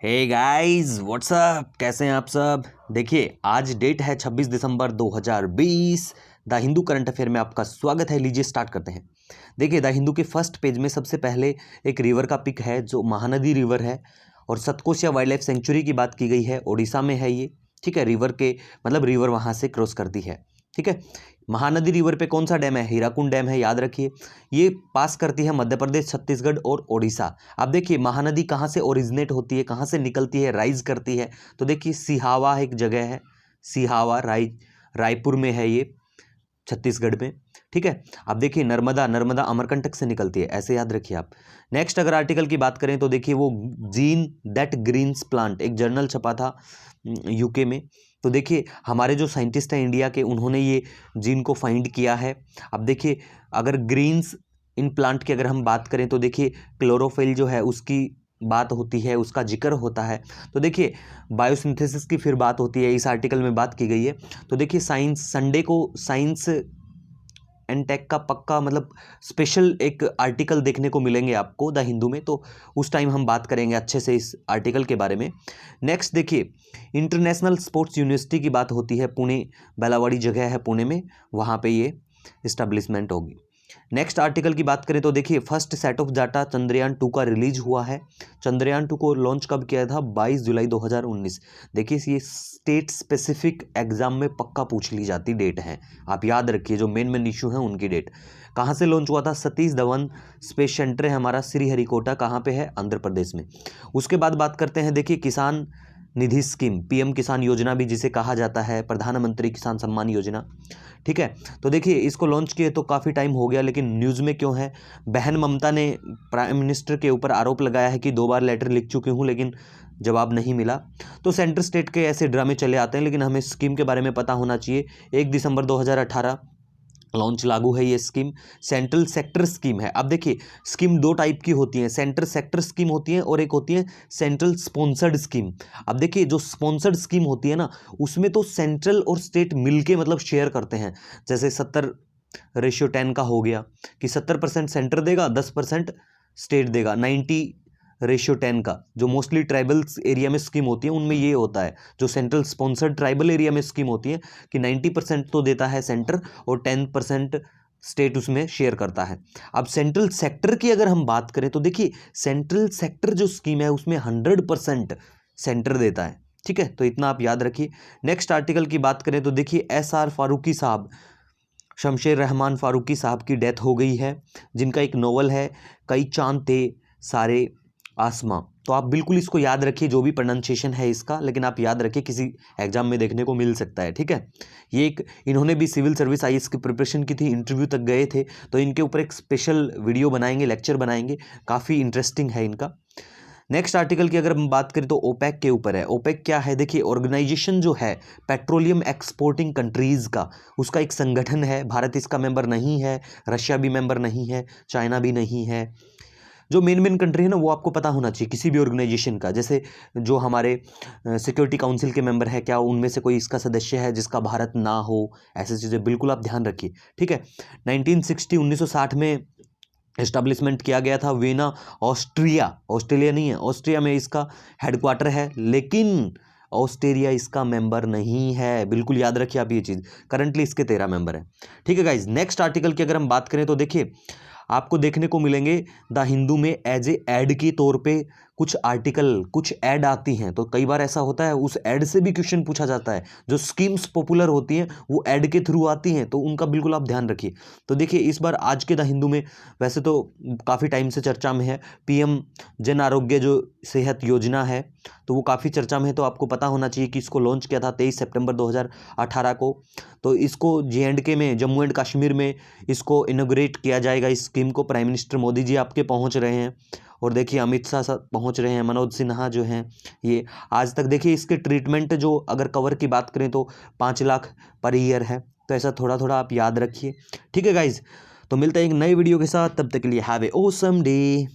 Hey guys what's up, कैसे हैं आप सब। देखिए आज डेट है 26 दिसंबर 2020। द हिंदू करंट अफेयर में आपका स्वागत है। लीजिए स्टार्ट करते हैं। देखिए द हिंदू के फर्स्ट पेज में सबसे पहले एक रिवर का पिक है जो महानदी रिवर है और सतकोशिया वाइल्ड लाइफ सेंचुरी की बात की गई है। ओडिशा में है ये, ठीक है। रिवर के मतलब रिवर वहाँ से क्रॉस करती है, ठीक है। महानदी रिवर पे कौन सा डैम है? हीराकुंड डैम है, याद रखिए। ये पास करती है मध्य प्रदेश, छत्तीसगढ़ और ओडिशा। अब देखिए महानदी कहाँ से ओरिजिनेट होती है, कहाँ से निकलती है, राइज करती है। तो देखिए सिहावा एक जगह है, सिहावा रायपुर में है ये, छत्तीसगढ़ में, ठीक है। अब देखिए नर्मदा अमरकंटक से निकलती है, ऐसे याद रखिए आप। नेक्स्ट अगर आर्टिकल की बात करें तो देखिए वो जीन दैट ग्रीन्स प्लांट, एक जर्नल छपा था यूके में। तो देखिए हमारे जो साइंटिस्ट हैं इंडिया के, उन्होंने ये जीन को फाइंड किया है। अब देखिए अगर ग्रीन्स इन प्लांट की अगर हम बात करें तो देखिए क्लोरोफिल जो है उसकी बात होती है, उसका जिक्र होता है। तो देखिए बायोसिंथेसिस की फिर बात होती है, इस आर्टिकल में बात की गई है। तो देखिए साइंस संडे को साइंस एंड टेक का पक्का मतलब स्पेशल एक आर्टिकल देखने को मिलेंगे आपको द हिंदू में, तो उस टाइम हम बात करेंगे अच्छे से इस आर्टिकल के बारे में। नेक्स्ट देखिए इंटरनेशनल स्पोर्ट्स यूनिवर्सिटी की बात होती है, पुणे बेलावाड़ी जगह है पुणे में, वहाँ पे ये इस्टेब्लिशमेंट होगी। नेक्स्ट आर्टिकल की बात करें तो देखिए first set of data Chandrayaan 2 का रिलीज हुआ है। चंद्रयान 2 को लॉन्च कब किया था? 22 जुलाई 2019। देखिए ये स्टेट स्पेसिफिक एग्जाम में पक्का पूछ ली जाती डेट है, आप याद रखिए। जो मेन इशू है उनकी डेट। कहाँ से लॉन्च हुआ था? सतीश धवन स्पेस सेंटर है हमारा श्रीहरिकोटा, कहाँ पे है? आंध्र प्रदेश में। उसके बाद बात करते हैं देखिए किसान निधि स्कीम, पीएम किसान योजना भी जिसे कहा जाता है, प्रधानमंत्री किसान सम्मान योजना, ठीक है। तो देखिए इसको लॉन्च किए तो काफ़ी टाइम हो गया, लेकिन न्यूज़ में क्यों है? बहन ममता ने प्राइम मिनिस्टर के ऊपर आरोप लगाया है कि 2 बार लेटर लिख चुकी हूँ लेकिन जवाब नहीं मिला। तो सेंटर स्टेट के ऐसे ड्रामे चले आते हैं, लेकिन हमें स्कीम के बारे में पता होना चाहिए। 1 दिसंबर 2018 लॉन्च लागू है ये स्कीम, सेंट्रल सेक्टर स्कीम है। अब देखिए स्कीम 2 टाइप की होती हैं, सेंटर सेक्टर स्कीम होती है और एक होती है सेंट्रल स्पॉन्सर्ड स्कीम। अब देखिए जो स्पॉन्सर्ड स्कीम होती है ना, उसमें तो सेंट्रल और स्टेट मिलके मतलब शेयर करते हैं। जैसे 70:10 का हो गया कि 70% सेंटर देगा, 10% स्टेट देगा। 90:10 का जो मोस्टली ट्राइबल्स एरिया में स्कीम होती है उनमें ये होता है। जो सेंट्रल स्पॉन्सर्ड ट्राइबल एरिया में स्कीम होती है कि 90% तो देता है सेंटर और 10% स्टेट उसमें शेयर करता है। अब सेंट्रल सेक्टर की अगर हम बात करें तो देखिए सेंट्रल सेक्टर जो स्कीम है उसमें 100% सेंटर देता है, ठीक है। तो इतना आप याद रखिए। नेक्स्ट आर्टिकल की बात करें तो देखिए SR फारूकी साहब, शमशेर रहमान फारूकी साहब की डेथ हो गई है, जिनका एक नोवेल है कई चांद थे सारे आसमां। तो आप बिल्कुल इसको याद रखिए, जो भी प्रोनाउंसिएशन है इसका, लेकिन आप याद रखिए किसी एग्जाम में देखने को मिल सकता है, ठीक है। ये एक इन्होंने भी सिविल सर्विस IAS की प्रिपरेशन की थी, इंटरव्यू तक गए थे, तो इनके ऊपर एक स्पेशल वीडियो बनाएंगे, लेक्चर बनाएंगे, काफ़ी इंटरेस्टिंग है इनका। नेक्स्ट आर्टिकल की अगर हम बात करें तो ओपेक के ऊपर है। ओपेक क्या है? देखिए ऑर्गेनाइजेशन जो है पेट्रोलियम एक्सपोर्टिंग कंट्रीज़ का, उसका एक संगठन है। भारत इसका मेंबर नहीं है, रशिया भी मेंबर नहीं है, चाइना भी नहीं है। जो मेन कंट्री है ना वो आपको पता होना चाहिए किसी भी ऑर्गेनाइजेशन का। जैसे जो हमारे सिक्योरिटी काउंसिल के मेंबर है, क्या उनमें से कोई इसका सदस्य है जिसका भारत ना हो? ऐसी चीज़ें बिल्कुल आप ध्यान रखिए, ठीक है। 1960 में एस्टेब्लिशमेंट किया गया था वियना, ऑस्ट्रेलिया नहीं है, ऑस्ट्रिया में इसका हेडक्वार्टर है, लेकिन ऑस्ट्रेलिया इसका मेंबर नहीं है। बिल्कुल याद रखिए आप ये चीज़। करंटली इसके 13 मेंबर हैं, ठीक है गाइज। नेक्स्ट आर्टिकल की अगर हम बात करें तो देखिए आपको देखने को मिलेंगे द हिंदू में एज ए एड के तौर पे कुछ आर्टिकल, कुछ ऐड आती हैं। तो कई बार ऐसा होता है उस ऐड से भी क्वेश्चन पूछा जाता है। जो स्कीम्स पॉपुलर होती हैं वो ऐड के थ्रू आती हैं, तो उनका बिल्कुल आप ध्यान रखिए। तो देखिए इस बार आज के द हिंदू में वैसे तो काफ़ी टाइम से चर्चा में है, पीएम जन आरोग्य जो सेहत योजना है, तो वो काफ़ी चर्चा में है। तो आपको पता होना चाहिए कि इसको लॉन्च किया था 23 सितंबर 2018 को। तो इसको JNK में, जम्मू एंड कश्मीर में इसको इनोग्रेट किया जाएगा। इस स्कीम को प्राइम मिनिस्टर मोदी जी आपके पहुंच रहे हैं, और देखिए अमित शाह पहुंच रहे हैं, मनोज सिन्हा जो हैं ये। आज तक देखिए इसके ट्रीटमेंट जो अगर कवर की बात करें तो 5 लाख पर ईयर है। तो ऐसा थोड़ा थोड़ा आप याद रखिए, ठीक है गाइज। तो मिलते हैं एक नई वीडियो के साथ, तब तक के लिए हैव ए ऑसम डे।